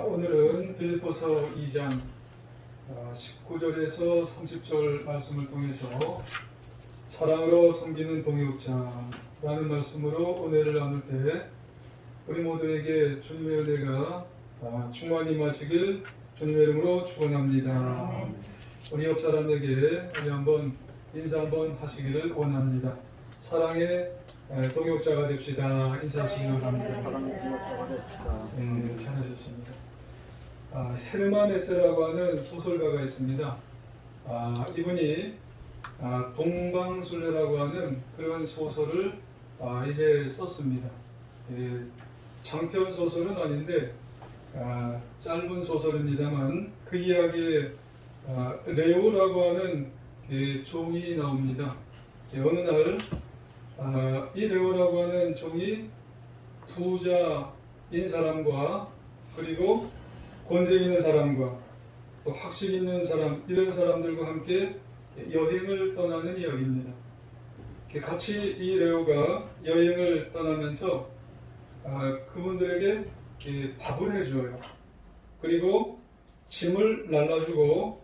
오늘은 빌립보서 2장 19절에서 30절 말씀을 통해서 사랑으로 섬기는 동역자라는 말씀으로 은혜를 나눌 때 우리 모두에게 주님의 은혜가 충만히 임하시길 주님의 이름으로 축원합니다. 우리 옆 사람에게 우리 한번 인사 한번 하시기를 원합니다. 사랑의 동역자가 됩시다. 인사하시기 바랍니다. 사랑의 동역자가 됩시다. 잘하셨습니다. 헤르만 헤세라고 하는 소설가가 있습니다. 이분이 동방술래라고 하는 그런 소설을 이제 썼습니다. 장편 소설은 아닌데 짧은 소설입니다만 그 이야기에 레오라고 하는 종이 나옵니다. 어느 날 이 레오라고 하는 종이 부자인 사람과 그리고 권세 있는 사람과 또 학식 있는 사람 이런 사람들과 함께 여행을 떠나는 이야기입니다. 같이 이 레오가 여행을 떠나면서 그분들에게 밥을 해줘요. 그리고 짐을 날라주고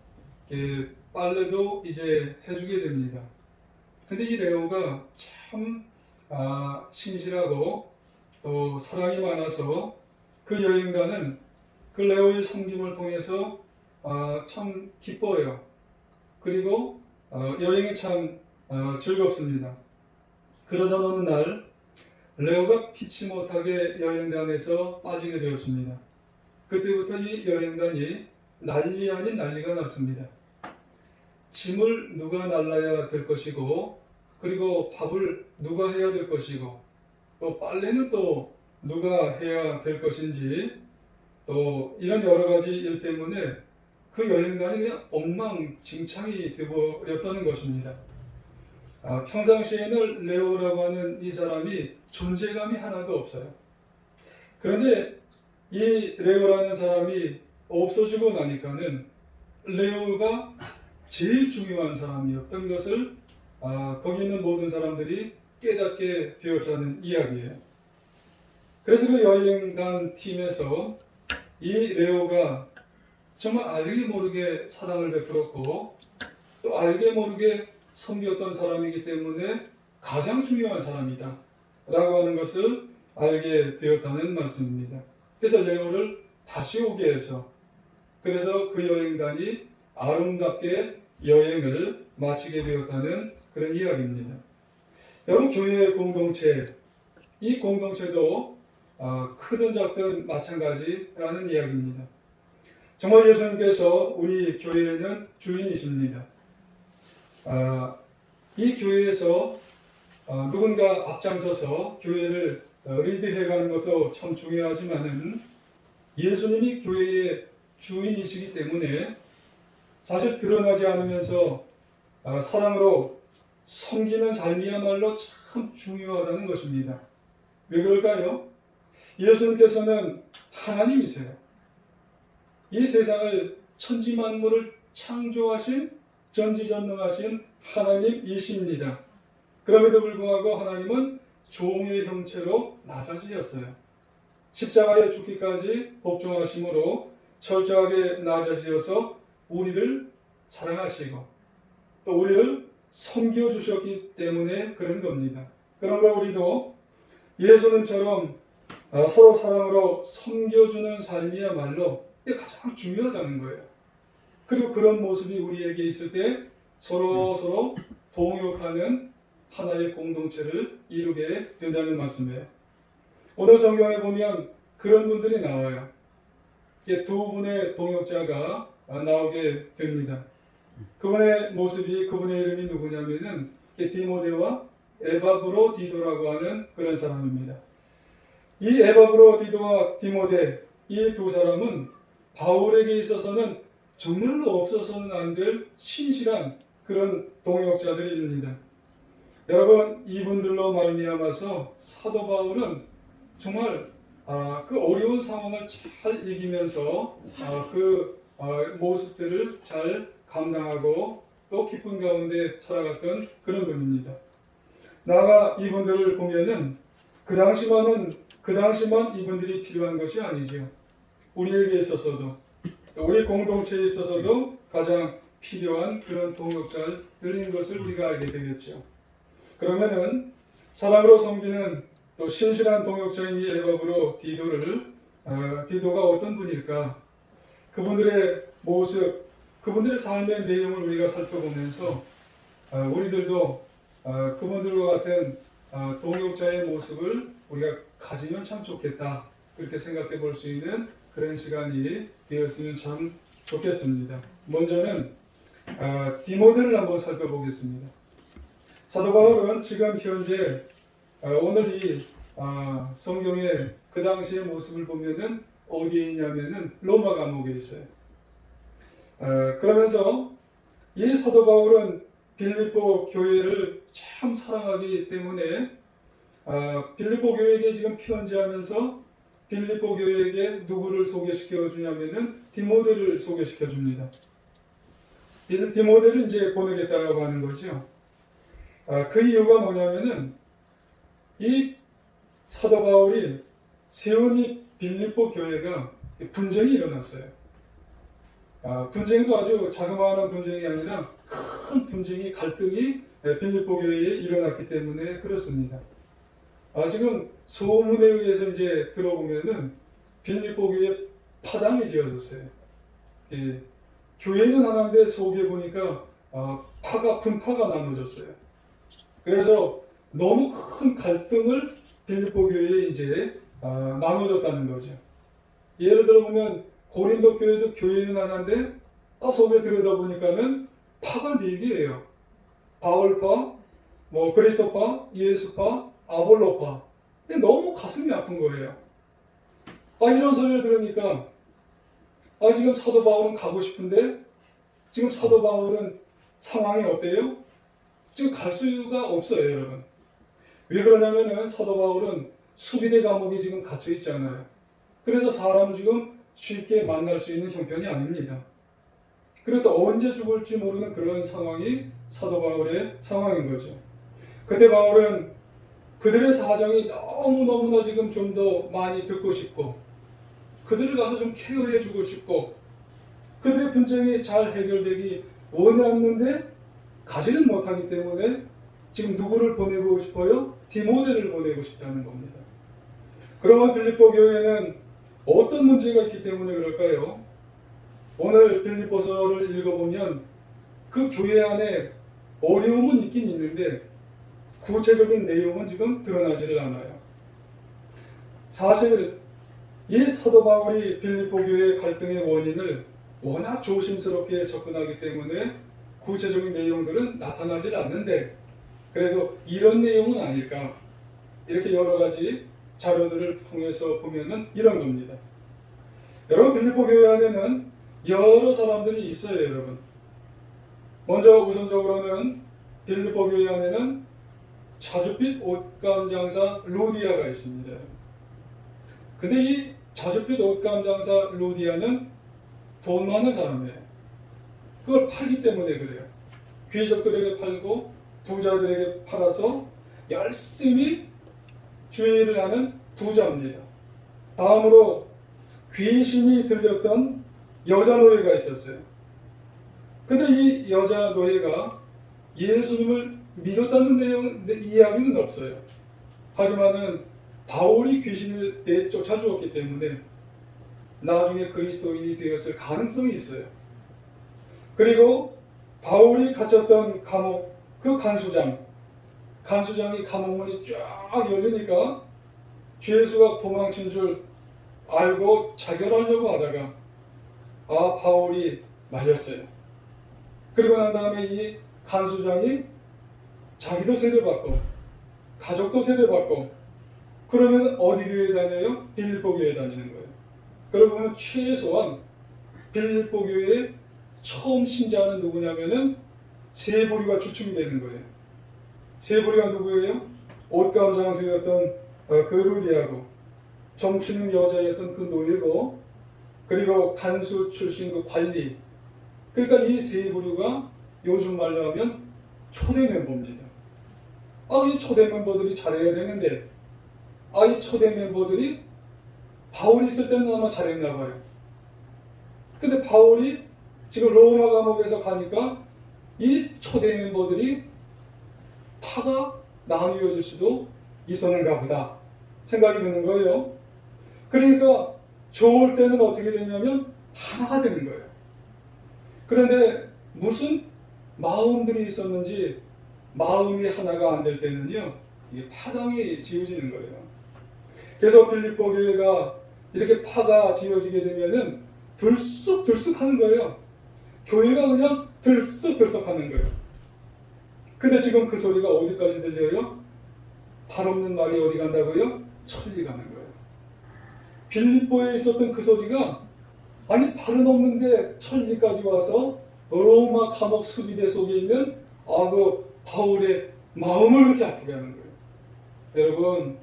빨래도 이제 해주게 됩니다. 근데 이 레오가 참 신실하고 또 사랑이 많아서 그 여행가는 그 레오의 섬김을 통해서 참 기뻐요. 그리고 여행이 참 즐겁습니다. 그러던 어느 날 레오가 피치 못하게 여행단에서 빠지게 되었습니다. 그때부터 이 여행단이 난리 아닌 난리가 났습니다. 짐을 누가 날라야 될 것이고 그리고 밥을 누가 해야 될 것이고 또 빨래는 또 누가 해야 될 것인지 또 이런 여러 가지 일 때문에 그 여행단이 그냥 엉망진창이 되어버렸다는 것입니다. 평상시에는 레오라고 하는 이 사람이 존재감이 하나도 없어요. 그런데 이 레오라는 사람이 없어지고 나니까는 레오가 제일 중요한 사람이었던 것을 거기 있는 모든 사람들이 깨닫게 되었다는 이야기예요. 그래서 그 여행단 팀에서 이 레오가 정말 알게 모르게 사랑을 베풀었고 또 알게 모르게 섬겼던 사람이기 때문에 가장 중요한 사람이다 라고 하는 것을 알게 되었다는 말씀입니다. 그래서 레오를 다시 오게 해서 그래서 그 여행단이 아름답게 여행을 마치게 되었다는 그런 이야기입니다. 여러분, 교회의 공동체, 이 공동체도 크든 작든 마찬가지라는 이야기입니다. 정말 예수님께서 우리 교회에는 주인이십니다. 이 교회에서 누군가 앞장서서 교회를 리드해가는 것도 참 중요하지만은 예수님이 교회의 주인이시기 때문에 사실 드러나지 않으면서 사랑으로 섬기는 삶이야말로 참 중요하다는 것입니다. 왜 그럴까요? 예수님께서는 하나님이세요. 이 세상을 천지만물을 창조하신 전지전능하신 하나님이십니다. 그럼에도 불구하고 하나님은 종의 형체로 낮아지셨어요. 십자가에 죽기까지 복종하심으로 철저하게 낮아지셔서 우리를 사랑하시고 또 우리를 섬겨주셨기 때문에 그런 겁니다. 그러므로 우리도 예수님처럼 서로 사랑으로 섬겨주는 삶이야말로 가장 중요하다는 거예요. 그리고 그런 모습이 우리에게 있을 때 서로 동역하는 하나의 공동체를 이루게 된다는 말씀이에요. 오늘 성경에 보면 그런 분들이 나와요. 두 분의 동역자가 나오게 됩니다. 그분의 모습이 그분의 이름이 누구냐면은 디모데와 에바브로디도라고 하는 그런 사람입니다. 이 에바브로디도와 디모데 이 두 사람은 바울에게 있어서는 정말로 없어서는 안 될 신실한 그런 동역자들입니다. 여러분, 이분들로 말미암아서 사도 바울은 정말 그 어려운 상황을 잘 이기면서 그 모습들을 잘 감당하고 또 기쁜 가운데 살아갔던 그런 분입니다. 나아가 이분들을 보면은 그 당시만 이분들이 필요한 것이 아니죠. 우리에게 있어서도 우리 공동체에 있어서도 가장 필요한 그런 동역자들인 것을 우리가 알게 되겠죠. 그러면은 사랑으로 섬기는 또 신실한 동역자인 이 에바브로 디도가 어떤 분일까? 그분들의 모습, 그분들의 삶의 내용을 우리가 살펴보면서 우리들도 그분들과 같은 동역자의 모습을 우리가 가지면 참 좋겠다. 그렇게 생각해 볼 수 있는 그런 시간이 되었으면 참 좋겠습니다. 먼저는 디모데를 한번 살펴보겠습니다. 사도 바울은 지금 현재 오늘 이 성경의 그 당시의 모습을 보면은 어디에 있냐면은 로마 감옥에 있어요. 그러면서 이 사도 바울은 빌립보 교회를 참 사랑하기 때문에 빌립보 교회에게 지금 편지하면서 빌립보 교회에게 누구를 소개시켜 주냐면은 디모데를 소개시켜 줍니다. 디모데를 이제 보내겠다고 하는 거죠. 그 이유가 뭐냐면은 이 사도 바울이 세운 이 빌립보 교회가 분쟁이 일어났어요. 분쟁도 아주 자그마한 분쟁이 아니라 큰 분쟁이 갈등이 빌립보 교회에 일어났기 때문에 그렇습니다. 지금 소문에 의해서 이제 들어보면은 빌립보 교회 파당이 지어졌어요. 교회는 하나인데 속에 보니까 분파가 나눠졌어요. 그래서 너무 큰 갈등을 빌립보 교회에 이제 나눠졌다는 거죠. 예를 들어 보면 고린도 교회도 교회는 하나인데 속에 들여다보니까는 파가 4개예요. 바울파, 그리스도파, 예수파, 아볼로파. 근데 너무 가슴이 아픈 거예요. 이런 소리를 들으니까 지금 사도 바울은 가고 싶은데 지금 사도 바울은 상황이 어때요? 지금 갈 수가 없어요, 여러분. 왜 그러냐면은 사도 바울은 수비대 감옥에 지금 갇혀 있잖아요. 그래서 사람 지금 쉽게 만날 수 있는 형편이 아닙니다. 그리고 또 언제 죽을지 모르는 그런 상황이 사도 바울의 상황인 거죠. 그때 바울은 그들의 사정이 너무너무나 지금 좀 더 많이 듣고 싶고 그들을 가서 좀 케어해 주고 싶고 그들의 분쟁이 잘 해결되기 원했는데 가지는 못하기 때문에 지금 누구를 보내고 싶어요? 디모데를 보내고 싶다는 겁니다. 그러면 빌립보 교회는 어떤 문제가 있기 때문에 그럴까요? 오늘 빌립보서를 읽어보면 그 교회 안에 어려움은 있긴 있는데 구체적인 내용은 지금 드러나지를 않아요. 사실 이 사도 바울이 빌립보 교회의 갈등의 원인을 워낙 조심스럽게 접근하기 때문에 구체적인 내용들은 나타나질 않는데 그래도 이런 내용은 아닐까 이렇게 여러 가지 자료들을 통해서 보면은 이런 겁니다. 여러분 빌립보 교회 안에는 여러 사람들이 있어요, 여러분. 먼저 우선적으로는 빌립보 교회 안에는 자줏빛 옷감 장사 루디아가 있습니다. 근데 이 자줏빛 옷감 장사 루디아는 돈 많은 사람이에요. 그걸 팔기 때문에 그래요. 귀족들에게 팔고 부자들에게 팔아서 열심히 주의를 하는 부자입니다. 다음으로 귀신이 들렸던 여자 노예가 있었어요. 근데 이 여자 노예가 예수님을 믿었다는 이야기는 없어요. 하지만은 바울이 귀신을 내쫓아 주었기 때문에 나중에 그리스도인이 되었을 가능성이 있어요. 그리고 바울이 갇혔던 감옥, 그 간수장이 감옥문이 쫙 열리니까 죄수가 도망친 줄 알고 자결하려고 하다가 바울이 말렸어요. 그리고 난 다음에 이 간수장이 자기도 세례받고 가족도 세례받고 그러면 어디 교회에 다녀요? 빌립보 교회에 다니는 거예요. 그러고 보면 최소한 빌립보 교회에 처음 신자는 누구냐면은 세 부류가 주축이 되는 거예요. 세 부류가 누구예요? 옷감 장수였던 그 루디아고 정치는 여자였던 그 노예고 그리고 간수 출신 그 관리. 그러니까 이 세 부류가 요즘 말로 하면 초대 멤버입니다. 이 초대 멤버들이 잘해야 되는데 이 초대 멤버들이 바울이 있을 때는 아마 잘했나 봐요. 근데 바울이 지금 로마 감옥에서 가니까 이 초대 멤버들이 파가 나뉘어질 수도 있었는가 보다 생각이 드는 거예요. 그러니까 좋을 때는 어떻게 되냐면 하나가 되는 거예요. 그런데 무슨 마음들이 있었는지 마음이 하나가 안 될 때는요, 이게 파당이 지어지는 거예요. 그래서 빌립보 교회가 이렇게 파가 지어지게 되면은 들쑥들쑥 하는 거예요. 교회가 그냥 들쑥들쑥 하는 거예요. 근데 지금 그 소리가 어디까지 들려요? 발 없는 말이 어디 간다고요? 천리 가는 거예요. 빌립보에 있었던 그 소리가 아니 발은 없는데 천리까지 와서 로마 감옥 수비대 속에 있는 그 바울의 마음을 그렇게 아프게 하는 거예요. 여러분,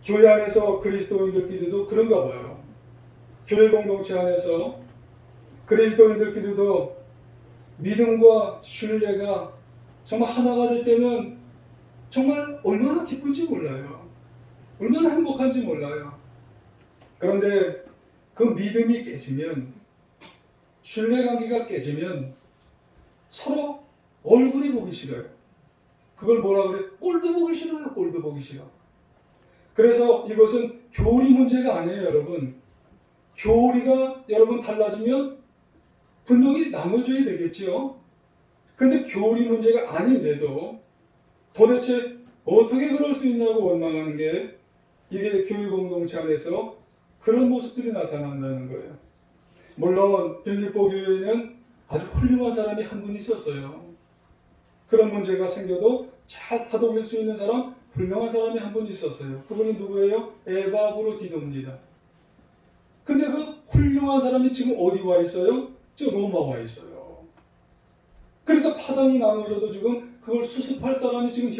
교회 안에서 그리스도인들끼리도 그런가 봐요. 교회 공동체 안에서 그리스도인들끼리도 믿음과 신뢰가 정말 하나가 될 때는 정말 얼마나 기쁜지 몰라요. 얼마나 행복한지 몰라요. 그런데 그 믿음이 깨지면, 신뢰관계가 깨지면 서로 얼굴이 보기 싫어요. 그걸 뭐라 그래? 꼴도 보기 싫어요. 꼴도 보기 싫어. 그래서 이것은 교리 문제가 아니에요, 여러분. 교리가 여러분 달라지면 분명히 나눠줘야 되겠지요. 근데 교리 문제가 아닌데도 도대체 어떻게 그럴 수 있냐고 원망하는 게 이게 교회 공동체 안에서 그런 모습들이 나타난다는 거예요. 물론 빌립보 교회에는 아주 훌륭한 사람이 한 분 있었어요. 그런 문제가 생겨도 잘 다독일 수 있는 사람, 훌륭한 사람이 한 분 있었어요. 그분이 누구예요? 에바브로디도입니다. 근데 그 훌륭한 사람이 지금 어디 와 있어요? 지금 로마 와 있어요. 그러니까 파당이 나눠져도 지금 그걸 수습할 사람이 지금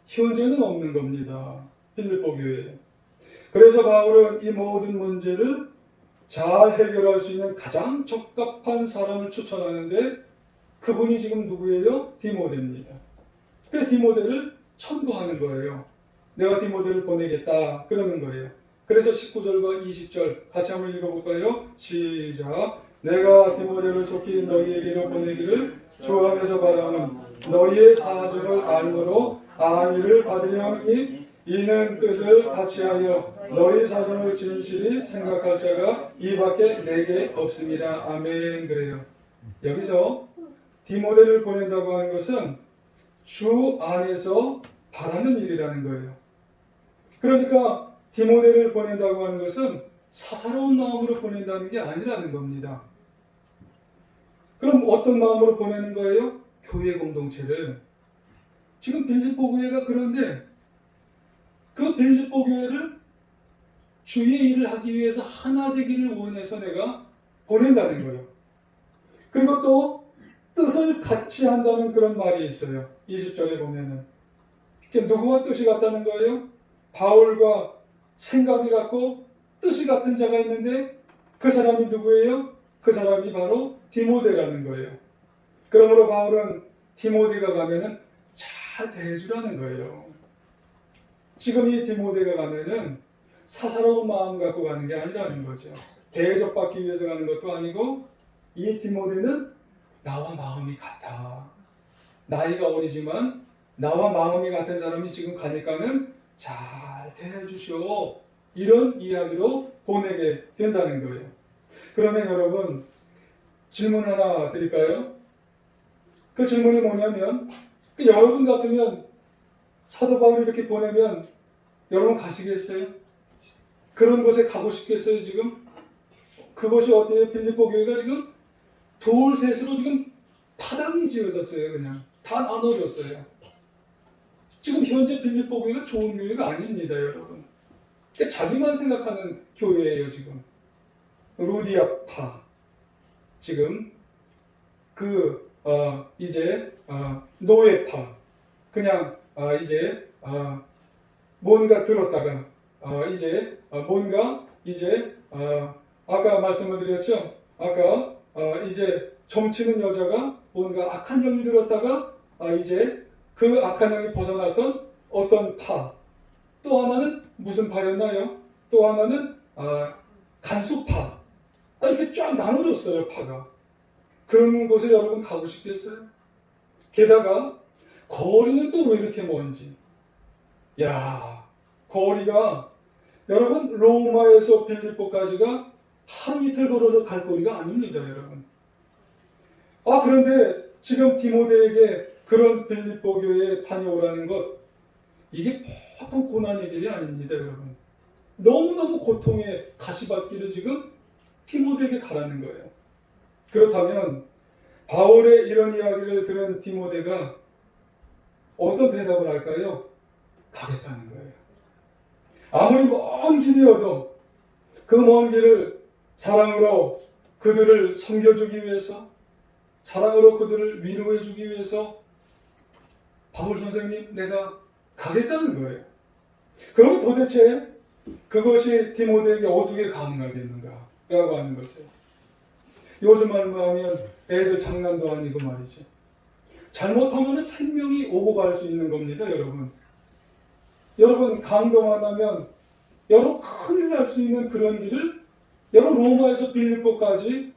현재는 없는 겁니다. 빌립보 교회에. 그래서 바울은 이 모든 문제를 잘 해결할 수 있는 가장 적합한 사람을 추천하는데 그분이 지금 누구예요? 디모데입니다. 그래서 디모데를 천거하는 거예요. 내가 디모데를 보내겠다 그러는 거예요. 그래서 19절과 20절 같이 한번 읽어볼까요? 시작. 내가 디모데를 속히 너희에게로 보내기를 주 안에서 바라는 너희의 사정을 알므로 안위를 받으려 하니 이는 뜻을 같이하여 너희 사정을 진실히 생각할 자가 이밖에 내게 없습니다. 아멘. 그래요. 여기서 디모데를 보낸다고 하는 것은 주 안에서 바라는 일이라는 거예요. 그러니까 디모데를 보낸다고 하는 것은 사사로운 마음으로 보낸다는 게 아니라는 겁니다. 그럼 어떤 마음으로 보내는 거예요? 교회 공동체를. 지금 빌립보 교회가 그런데 그 빌립보 교회를 주의 일을 하기 위해서 하나 되기를 원해서 내가 보낸다는 거예요. 그리고 또 뜻을 같이 한다는 그런 말이 있어요. 20절에 보면은. 누구와 뜻이 같다는 거예요? 바울과 생각이 같고 뜻이 같은 자가 있는데 그 사람이 누구예요? 그 사람이 바로 디모데라는 거예요. 그러므로 바울은 디모데가 가면은 잘 대해주라는 거예요. 지금 이 디모데가 가면은 사사로운 마음 갖고 가는 게 아니라는 거죠. 대접받기 위해서 가는 것도 아니고 이 디모데는 나와 마음이 같아. 나이가 어리지만 나와 마음이 같은 사람이 지금 가니까는 잘 대해주시오. 이런 이야기로 보내게 된다는 거예요. 그러면 여러분 질문 하나 드릴까요? 그 질문이 뭐냐면 여러분 같으면 사도 바울이 이렇게 보내면 여러분 가시겠어요? 그런 곳에 가고 싶겠어요 지금? 그것이 어때요? 빌립보 교회가 지금 둘셋으로 지금 파당이 지어졌어요. 그냥 다 나눠졌어요. 지금 현재 빌립보 교회가 좋은 교회가 아닙니다, 여러분. 자기만 생각하는 교회예요, 지금. 루디아파. 지금 이제 노예파. 그냥 이제 뭔가 들었다가 이제 아까 말씀을 드렸죠. 아까 이제 점치는 여자가 뭔가 악한 영이 들었다가 이제 그 악한 영이 벗어났던 어떤 파. 또 하나는 무슨 파였나요? 또 하나는 간수파. 이렇게 쫙 나눠졌어요, 파가. 그런 곳에 여러분 가고 싶겠어요? 게다가 거리는 또 왜 이렇게 먼지? 야, 거리가 여러분 로마에서 빌립보까지가 하루 이틀 걸어서 갈 거리가 아닙니다, 여러분. 그런데 지금 디모데에게 그런 빌립보 교회에 다녀오라는 것, 이게 보통 고난의 길이 아닙니다, 여러분. 너무너무 고통의 가시밭길을 지금 디모데에게 가라는 거예요. 그렇다면 바울의 이런 이야기를 들은 디모데가 어떤 대답을 할까요? 가겠다는 거예요. 아무리 먼 길이어도 그 먼 길을 사랑으로 그들을 섬겨주기 위해서, 사랑으로 그들을 위로해주기 위해서 바울 선생님, 내가 가겠다는 거예요. 그러면 도대체 그것이 디모데에게 어떻게 가능하겠는가 라고 하는 것이에요. 요즘 말로 하면 애들 장난도 아니고 말이죠. 잘못하면 생명이 오고 갈 수 있는 겁니다, 여러분. 여러분 강도만 하면 여러분 큰일 날 수 있는 그런 길을 여러분 로마에서 빌립보까지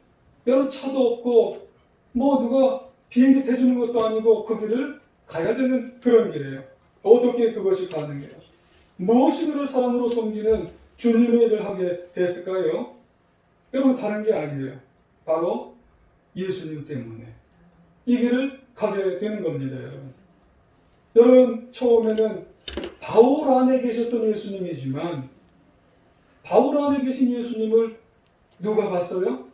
여러분 차도 없고 누가 비행기 태주는 것도 아니고 그 길을 가야 되는 그런 길이에요. 어떻게 그것이 가능해요? 무엇이 그를 사랑으로 섬기는 주님의 일을 하게 됐을까요? 여러분 다른 게 아니에요. 바로 예수님 때문에 이 길을 가게 되는 겁니다, 여러분. 여러분 처음에는 바울 안에 계셨던 예수님이지만 바울 안에 계신 예수님을 누가 봤어요?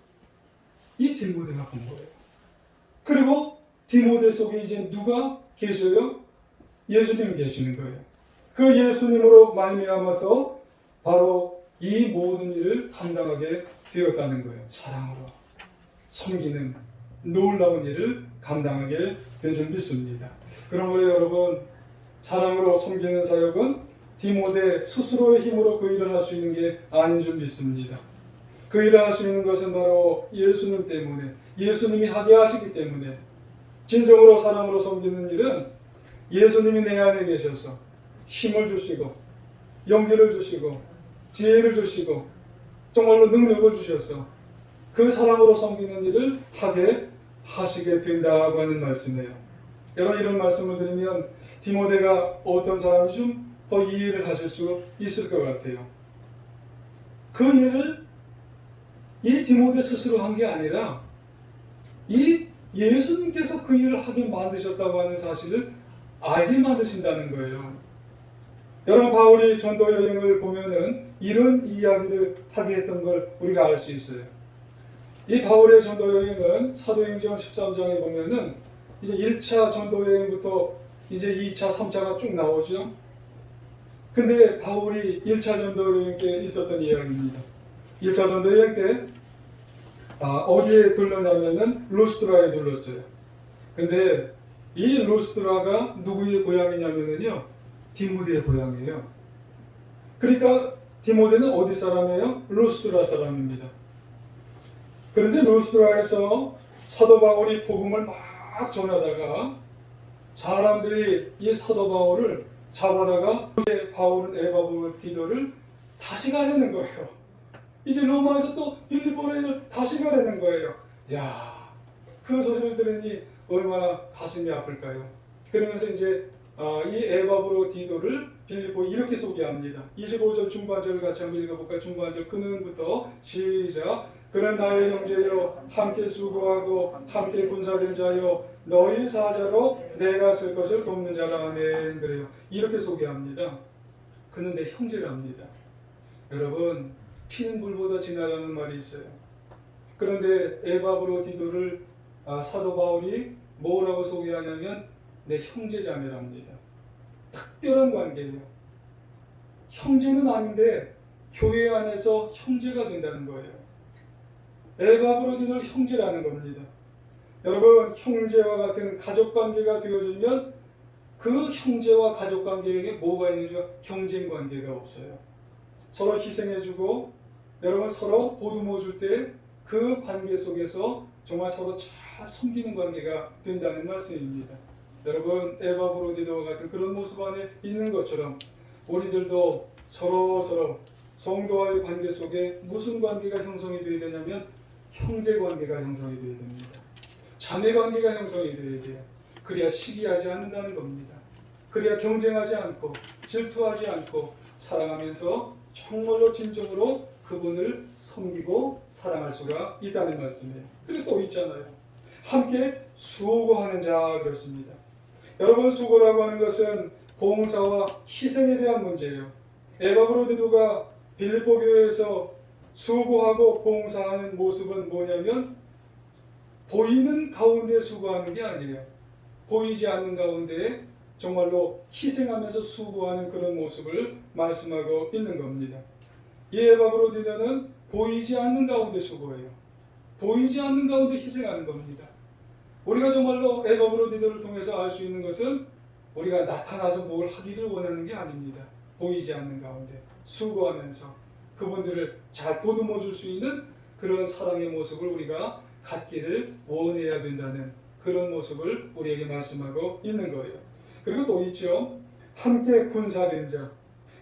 이 디모데가 본 거예요. 그리고 디모데 속에 이제 누가 계셔요? 예수님이 계시는 거예요. 그 예수님으로 말미암아서 바로 이 모든 일을 감당하게 되었다는 거예요. 사랑으로 섬기는 놀라운 일을 감당하게 된 줄 믿습니다. 그러므로 여러분 사랑으로 섬기는 사역은 디모데 스스로의 힘으로 그 일을 할 수 있는 게 아닌 줄 믿습니다. 그 일을 할 수 있는 것은 바로 예수님 때문에, 예수님이 하게 하시기 때문에. 진정으로 사랑으로 섬기는 일은 예수님이 내 안에 계셔서 힘을 주시고 용기를 주시고 지혜를 주시고 정말로 능력을 주셔서 그 사랑으로 섬기는 일을 하게 하시게 된다고 하는 말씀이에요. 여러분 이런 말씀을 드리면 디모데가 어떤 사람이 좀 더 이해를 하실 수 있을 것 같아요. 그 일을 이 디모데 스스로 한 게 아니라 이 예수님께서 그 일을 하게 만드셨다고 하는 사실을 알게 만드신다는 거예요. 여러분 바울이 전도 여행을 보면은 이런 이야기를 하게 했던 걸 우리가 알 수 있어요. 이 바울의 전도 여행은 사도행전 13장에 보면은 이제 1차 전도 여행부터 이제 2차, 3차가 쭉 나오죠. 근데 바울이 1차 전도 여행 때 있었던 이야기입니다. 1차 전도 여행 때 어디에 들렀냐면은 루스드라에 들렀어요. 근데 이 루스드라가 누구의 고향이냐면요, 디모데의 고향이에요. 그러니까 디모데는 어디 사람이에요? 루스드라 사람입니다. 그런데 루스드라에서 사도 바울이 복음을 막 전하다가 사람들이 이 사도 바울을 잡아다가 이제 바울은 에바브로 디도를 다시 가려는 거예요. 이제 로마에서 또 빌립보를 다시 가려는 거예요. 야, 그 소식을 들으니 얼마나 가슴이 아플까요? 그러면서 이제 이 에바브로 디도를 빌립보 이렇게 소개합니다. 25절 중반절을 같이 한번 읽어볼까요? 중반절 근원부터 시작. 그는 나의 형제여 함께 수고하고 함께 군사된 자여 너희 사자로 내가 쓸 것을 돕는 자라. 아멘. 그래요. 이렇게 소개합니다. 그는 내 형제랍니다. 여러분 피는 불보다 진하다는 말이 있어요. 그런데 에바브로 디도를 사도 바울이 뭐라고 소개하냐면 내 형제자매랍니다. 특별한 관계예요. 형제는 아닌데 교회 안에서 형제가 된다는 거예요. 에바브로 디도를 형제라는 겁니다. 여러분 형제와 같은 가족관계가 되어지면 그 형제와 가족관계에게 뭐가 있는지 경쟁관계가 없어요. 서로 희생해주고 여러분 서로 보듬어줄 때 그 관계 속에서 정말 서로 잘 섬기는 관계가 된다는 말씀입니다. 여러분 에바브로 디도와 같은 그런 모습 안에 있는 것처럼 우리들도 서로 성도와의 관계 속에 무슨 관계가 형성이 되어야 되냐면 형제 관계가 형성이 되어야 됩니다. 자매 관계가 형성이 되어야 돼요. 그래야 시기하지 않는다는 겁니다. 그래야 경쟁하지 않고 질투하지 않고 사랑하면서 정말로 진정으로 그분을 섬기고 사랑할 수가 있다는 말씀이에요. 그리고 또 있잖아요. 함께 수고하는 자 그렇습니다. 여러분, 수고라고 하는 것은 봉사와 희생에 대한 문제예요. 에바브로디도가 빌립보 교회에서 수고하고 봉사하는 모습은 뭐냐면 보이는 가운데 수고하는 게 아니에요. 보이지 않는 가운데 정말로 희생하면서 수고하는 그런 모습을 말씀하고 있는 겁니다. 이 에바브로디도는 보이지 않는 가운데 수고해요. 보이지 않는 가운데 희생하는 겁니다. 우리가 정말로 에바브로디도를 통해서 알 수 있는 것은 우리가 나타나서 뭘 하기를 원하는 게 아닙니다. 보이지 않는 가운데 수고하면서 그분들을 잘 보듬어 줄 수 있는 그런 사랑의 모습을 우리가 갖기를 원해야 된다는 그런 모습을 우리에게 말씀하고 있는 거예요. 그리고 또 있죠. 함께 군사된 자.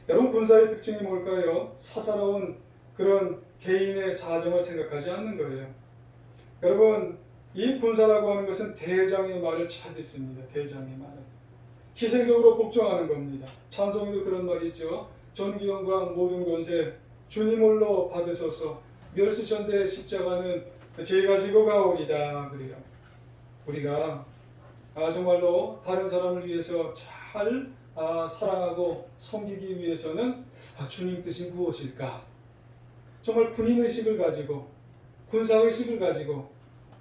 여러분, 군사의 특징이 뭘까요? 사사로운 그런 개인의 사정을 생각하지 않는 거예요. 여러분, 이 군사라고 하는 것은 대장의 말을 잘 듣습니다. 대장의 말을. 희생적으로 복종하는 겁니다. 찬송에도 그런 말이 있죠. 전기 영광 모든 권세 주님 홀로 받으소서 멸시천대 십자가는 제가 지고 가오리다. 그래요. 우리가 정말로 다른 사람을 위해서 잘 사랑하고 섬기기 위해서는 주님 뜻이 무엇일까? 정말 군인의식을 가지고 군사의식을 가지고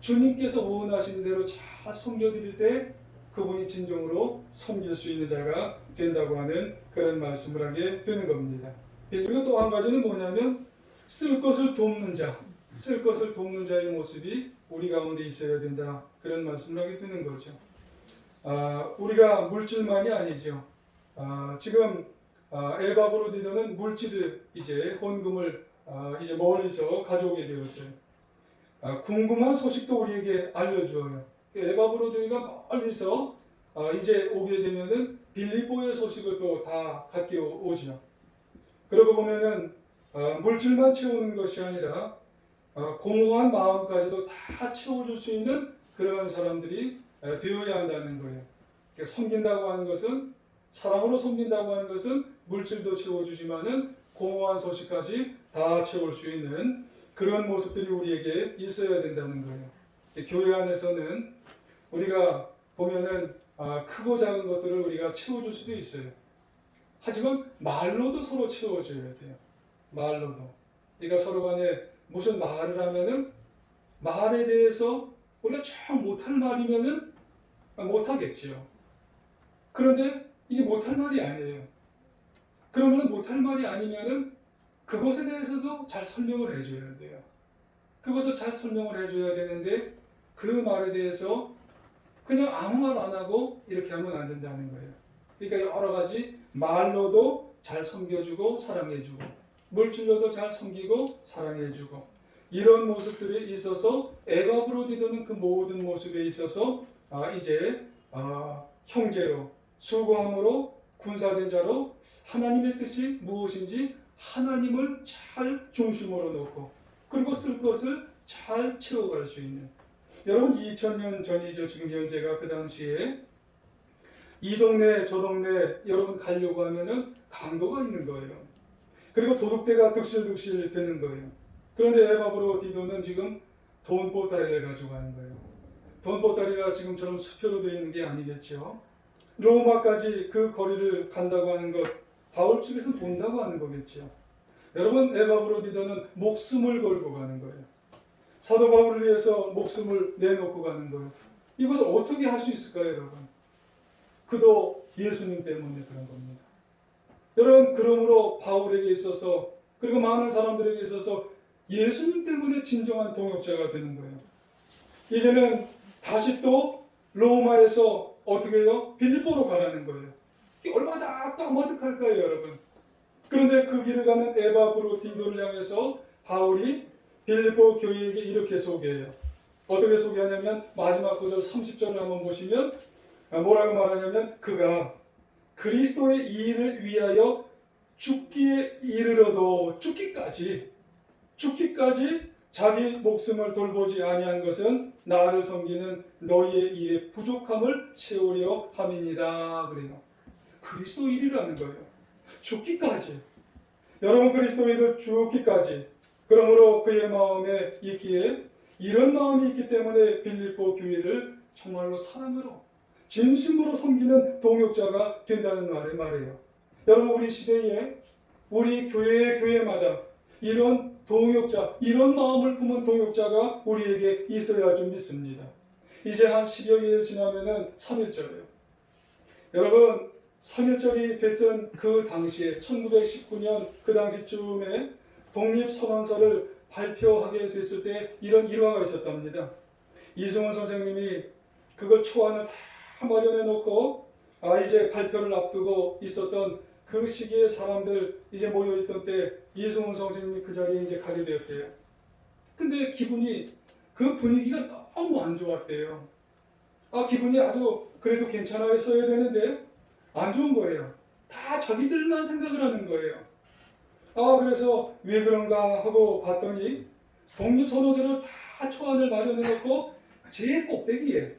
주님께서 원하시는 대로 잘 섬겨드릴 때 그분이 진정으로 섬길 수 있는 자가 된다고 하는 그런 말씀을 하게 되는 겁니다. 그리고 또 한 가지는 뭐냐면 쓸 것을 돕는 자, 쓸 것을 돕는 자의 모습이 우리 가운데 있어야 된다. 그런 말씀을 하게 되는 거죠. 우리가 물질만이 아니죠. 지금 에바브로디도는 물질을 이제 헌금을 이제 멀리서 가져오게 되었어요. 궁금한 소식도 우리에게 알려주어요. 에바브로디도가 멀리서 이제 오게 되면은 빌립보의 소식을 또 다 갖게 오죠. 그러고 보면은 물질만 채우는 것이 아니라 공허한 마음까지도 다 채워줄 수 있는 그런 사람들이 되어야 한다는 거예요. 그러니까 섬긴다고 하는 것은 사랑으로 섬긴다고 하는 것은 물질도 채워주지만은 공허한 소식까지 다 채울 수 있는 그런 모습들이 우리에게 있어야 된다는 거예요. 교회 안에서는 우리가 보면은 크고 작은 것들을 우리가 채워줄 수도 있어요. 하지만 말로도 서로 채워줘야 돼요. 말로도. 그러니까 서로 간에 무슨 말을 하면은 말에 대해서 우리가 참 못할 말이면은 못하겠지요. 그런데 이게 못할 말이 아니에요. 그러면은 못할 말이 아니면은 그것에 대해서도 잘 설명을 해줘야 돼요. 그것을 잘 설명을 해줘야 되는데 그 말에 대해서 그냥 아무 말 안 하고 이렇게 하면 안 된다는 거예요. 그러니까 여러 가지 말로도 잘 섬겨주고 사랑해주고 물질로도 잘 섬기고 사랑해주고 이런 모습들이 있어서 에바브로디도는 그 모든 모습에 있어서 이제 형제로 수고함으로 군사된 자로 하나님의 뜻이 무엇인지 하나님을 잘 중심으로 놓고 그리고 쓸 것을 잘 채워갈 수 있는 여러분 2000년 전이죠. 지금 현재가 그 당시에 이 동네 저 동네 여러분 가려고 하면은 강도가 있는 거예요. 그리고 도둑대가 득실득실 되는 거예요. 그런데 에바브로디도는 지금 돈 보따리를 가지고 가는 거예요. 돈 보따리가 지금처럼 수표로 되어 있는 게 아니겠죠. 로마까지 그 거리를 간다고 하는 것 바울 측에서는 본다고 하는 거겠죠. 여러분 에바브로디도는 목숨을 걸고 가는 거예요. 사도 바울을 위해서 목숨을 내놓고 가는 거예요. 이것을 어떻게 할 수 있을까요, 여러분? 그도 예수님 때문에 그런 겁니다. 여러분, 그러므로 바울에게 있어서 그리고 많은 사람들에게 있어서 예수님 때문에 진정한 동역자가 되는 거예요. 이제는 다시 또 로마에서 어떻게 해요? 빌립보로 가라는 거예요. 이게 얼마나 까마득할까요, 여러분? 그런데 그 길을 가는 에바브로디도를 향해서 바울이 빌립보 교회에게 이렇게 소개해요. 어떻게 소개하냐면 마지막 구절 30절을 한번 보시면 뭐라고 말하냐면 그가 그리스도의 일을 위하여 죽기에 이르러도 죽기까지 자기 목숨을 돌보지 아니한 것은 나를 섬기는 너희의 일의 부족함을 채우려 함이니라. 그래요. 그리스도 일이라는 거예요. 죽기까지. 여러분, 그리스도 일을 죽기까지. 그러므로 그의 마음에 있기에 이런 마음이 있기 때문에 빌립보 교회를 정말로 사랑으로 진심으로 섬기는 동역자가 된다는 말이에요. 여러분, 우리 시대에 우리 교회마다 이런 동역자, 이런 마음을 품은 동역자가 우리에게 있어야 좀 믿습니다. 이제 한 10여 일 지나면은 3.1절이에요. 여러분, 3.1절이 됐던 그 당시에 1919년 그 당시쯤에 독립선언서를 발표하게 됐을 때 이런 일화가 있었답니다. 이승원 선생님이 그걸 초안을 다 마련해 놓고 이제 발표를 앞두고 있었던 그 시기에 사람들 이제 모여있던 때 이승원 선생님이 그 자리에 이제 가게 되었대요. 근데 기분이, 그 분위기가 너무 안 좋았대요. 기분이 아주 그래도 괜찮아 했어야 되는데 안 좋은 거예요. 다 자기들만 생각을 하는 거예요. 그래서 왜 그런가 하고 봤더니 독립선언서를 다 초안을 마련해 놓고 제일 꼭대기에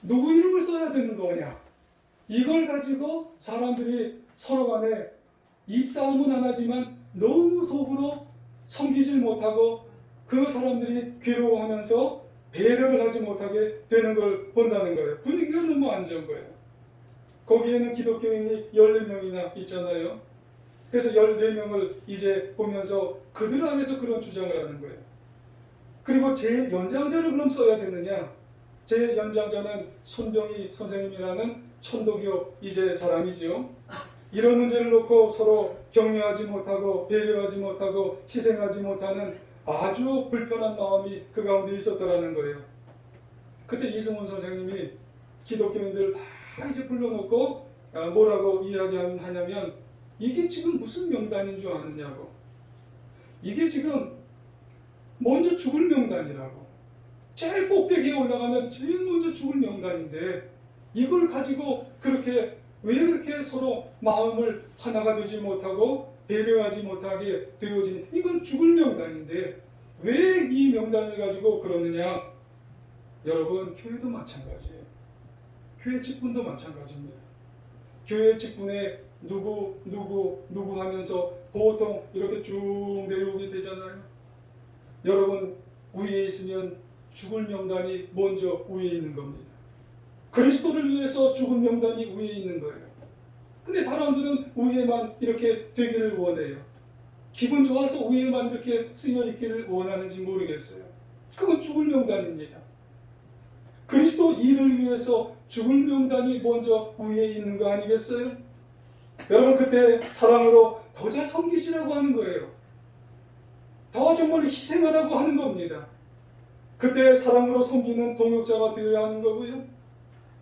누구 이름을 써야 되는 거냐, 이걸 가지고 사람들이 서로 간에 입싸움은 안 하지만 너무 속으로 섬기질 못하고 그 사람들이 괴로워하면서 배려를 하지 못하게 되는 걸 본다는 거예요. 분위기가 너무 안 좋은 거예요. 거기에는 기독교인이 14명이나 있잖아요. 그래서 14명을 이제 보면서 그들 안에서 그런 주장을 하는 거예요. 그리고 제일 연장자를 그럼 써야 되느냐? 제일 연장자는 손병희 선생님이라는 천도교 이제 사람이죠. 이런 문제를 놓고 서로 격려하지 못하고 배려하지 못하고 희생하지 못하는 아주 불편한 마음이 그 가운데 있었더라는 거예요. 그때 이승훈 선생님이 기독교인들을 다 이제 불러놓고 뭐라고 이야기하냐면 이게 지금 무슨 명단인 줄 아느냐고. 이게 지금 먼저 죽을 명단이라고. 제일 꼭대기에 올라가면 제일 먼저 죽을 명단인데 이걸 가지고 왜 그렇게 서로 마음을 하나가 되지 못하고 배려하지 못하게 되어진, 이건 죽을 명단인데 왜 이 명단을 가지고 그러느냐. 여러분, 교회도 마찬가지예요. 교회 직분도 마찬가지입니다. 교회 직분에 누구 하면서 보통 이렇게 쭉 내려오게 되잖아요. 여러분, 위에 있으면 죽을 명단이 먼저 위에 있는 겁니다. 그리스도를 위해서 죽은 명단이 위에 있는 거예요. 근데 사람들은 위에만 이렇게 되기를 원해요. 기분 좋아서 위에만 이렇게 쓰여 있기를 원하는지 모르겠어요. 그건 죽을 명단입니다. 그리스도 일을 위해서 죽을 명단이 먼저 위에 있는 거 아니겠어요? 여러분, 그때 사랑으로 더 잘 섬기시라고 하는 거예요. 더 정말 희생하라고 하는 겁니다. 그때 사랑으로 섬기는 동역자가 되어야 하는 거고요.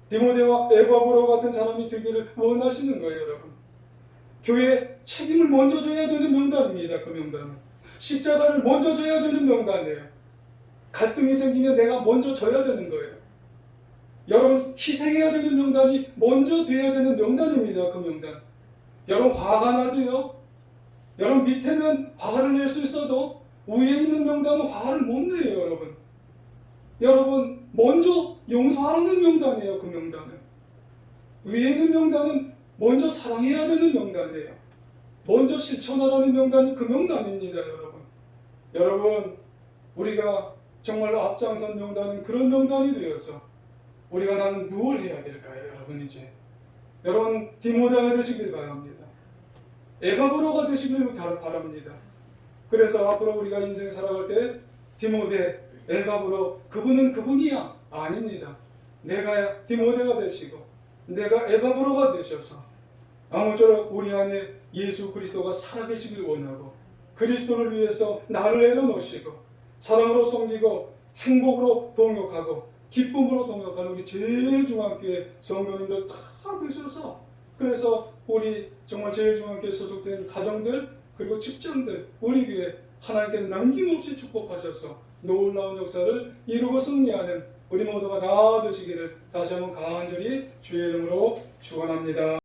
디모데와 에바브로 같은 사람이 되기를 원하시는 거예요, 여러분. 교회에 책임을 먼저 져야 되는 명단입니다. 그 명단은 십자가를 먼저 져야 되는 명단이에요. 갈등이 생기면 내가 먼저 져야 되는 거예요. 여러분, 희생해야 되는 명단이 먼저 돼야 되는 명단입니다. 그 명단. 여러분, 화가 나도요, 여러분 밑에는 화를 낼 수 있어도 위에 있는 명단은 화를 못 내요. 여러분 먼저 용서하는 명단이에요. 그 명단은. 위에 있는 명단은 먼저 사랑해야 되는 명단이에요. 먼저 실천하라는 명단이 그 명단입니다. 여러분, 우리가 정말로 앞장선 명단은 그런 명단이 되어서 우리가 나는 무엇을 해야 될까요? 여러분, 이제 여러분 디모데가 되시길 바랍니다. 에바브로가 되시길 바랍니다. 그래서 앞으로 우리가 인생 살아갈 때 디모데, 에바브로, 그분은 그분이야? 아닙니다. 내가 디모데가 되시고 내가 에바브로가 되셔서 아무쪼록 우리 안에 예수 그리스도가 살아계시길 원하고 그리스도를 위해서 나를 내려놓으시고 사랑으로 섬기고 행복으로 동역하고 기쁨으로 동역하는 우리 제일 중앙교회 성도님들 다 계셔서, 그래서 우리 정말 제일 중앙교회 소속된 가정들 그리고 직장들 우리 교회 하나님께서 남김없이 축복하셔서 놀라운 역사를 이루고 승리하는 우리 모두가 다 되시기를 다시 한번 간절히 주의 이름으로 축원합니다.